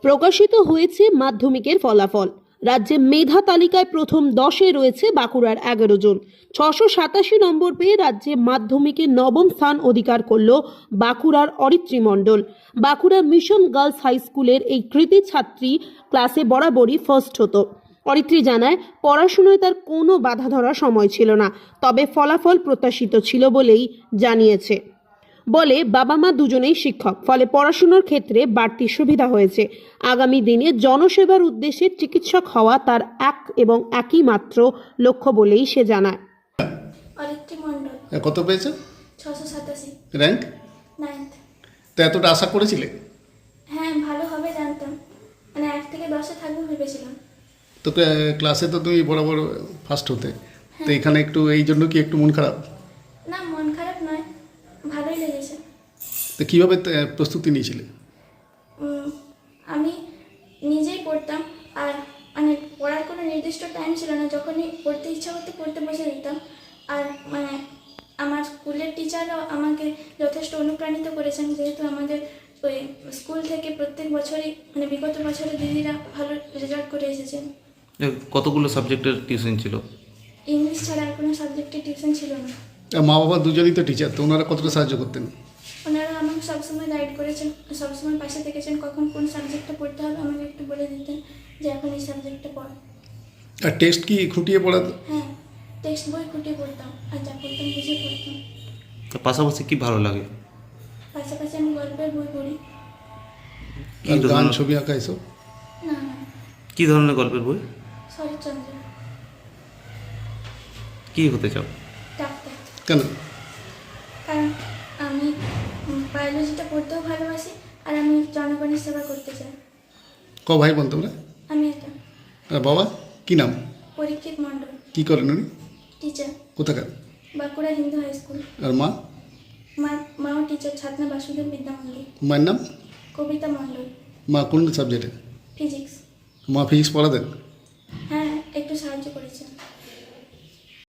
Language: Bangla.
প্রকাশিত হয়েছে মাধ্যমিকের ফলাফল। রাজ্যে মেধা তালিকায় প্রথম 10-এ রয়েছে বাঁকুড়ার 11 জন। 687 নম্বর পেয়ে রাজ্যে মাধ্যমিকে নবম স্থান অধিকার করল বাঁকুড়ার অরিত্রী মণ্ডল। বাঁকুড়া মিশন গার্লস হাই স্কুলের এই কৃতী ছাত্রী ক্লাসে বরাবরই ফার্স্ট হতো। অরিত্রী জানায়, পড়াশোনায় তার কোনো বাধা ধরার সময় ছিল না, তবে ফলাফল প্রত্যাশিত ছিল বলেই জানিয়েছে। বলে, বাবা মা দুজনেই শিক্ষক, ফলে পড়াশোনার ক্ষেত্রে বাড়তি সুবিধা হয়েছে। আগামী দিনে জনসেবার উদ্দেশ্যে চিকিৎসক হওয়া তার একই মাত্র লক্ষ্য বলেই সে জানায়। অরিত্রী মণ্ডল। কত পেয়েছে? 687। Rank 9th। তো এতটা আশা করেছিলে? হ্যাঁ, ভালো হবে জানতাম, মানে 1 থেকে 10-এ থাকবো ভেবেছিলাম। তো ক্লাসে তো তুমি বরাবর ফার্স্ট হতে, তো এখানে একটু এই জন্য কি একটু মন খারাপ? না, মন খারাপ নয়, ভালোই লেগেছে। তো কীভাবে প্রস্তুতি নিয়েছিলে? আমি নিজেই পড়তাম, আর মানে পড়ার কোনো নির্দিষ্ট টাইম ছিল না, যখনই পড়তে ইচ্ছা করতে পড়তে বসে দিতাম। আর মানে আমার স্কুলের টিচাররাও আমাকে যথেষ্ট অনুপ্রাণিত করেছেন, যেহেতু আমাদের ওই স্কুল থেকে প্রত্যেক বছরই মানে বিগত বছরে দিদিরা ভালো রেজাল্ট করে এসেছেন। কতগুলো সাবজেক্টের টিউশন ছিল? ইংলিশ ছাড়া আর কোনো সাবজেক্টে টিউশন ছিল না। আর মা বাবা দুজনেই তো টিচার, তো ওনারা কতটা সাহায্য করতেন? ওনারা আমাকে সবসময় গাইড করেছেন, সবসময় পাশে থেকেছেন। কখন কোন সাবজেক্টটা পড়তে হবে আমাকে একটু বলে দিতেন যে এখন এই সাবজেক্টটা পড়। আর টেস্ট কি খুঁটিয়ে পড়া? হ্যাঁ, টেক্সট বই খুঁটিয়ে পড়তাম, আর যা পড়তাম বুঝে পড়তাম। তার পাশাপাশি কি ভালো লাগে? পাশাপাশি আমি গল্পের বই পড়ি। কি আর গান, ধরনের ছবি আঁকা এসব? না, কি ধরনের গল্পের বই? শরৎচন্দ্র। কি হতে চাও? ডাক্তার। কেন? কারণ আমি বায়োলজিটা পড়তেও ভালোবাসি, আর আমি জনগণের সেবা করতে চাই। ক ভাই বোন তোমরা? আমি এটা। আর বাবা কি নাম? পরীক্ষিত মণ্ডল। কি করেন উনি? টিচার, কোথাকার? Bankura Hindu high school. আর মা? মাও টিচার, ছাত্না বাসুদেব বিদ্যা মন্দির। মায়ের নাম? কবিতা মণ্ডল। মা কোন সাবজেক্টে? ফিজিক্স। মা ফিজিক্স পড়াতেন?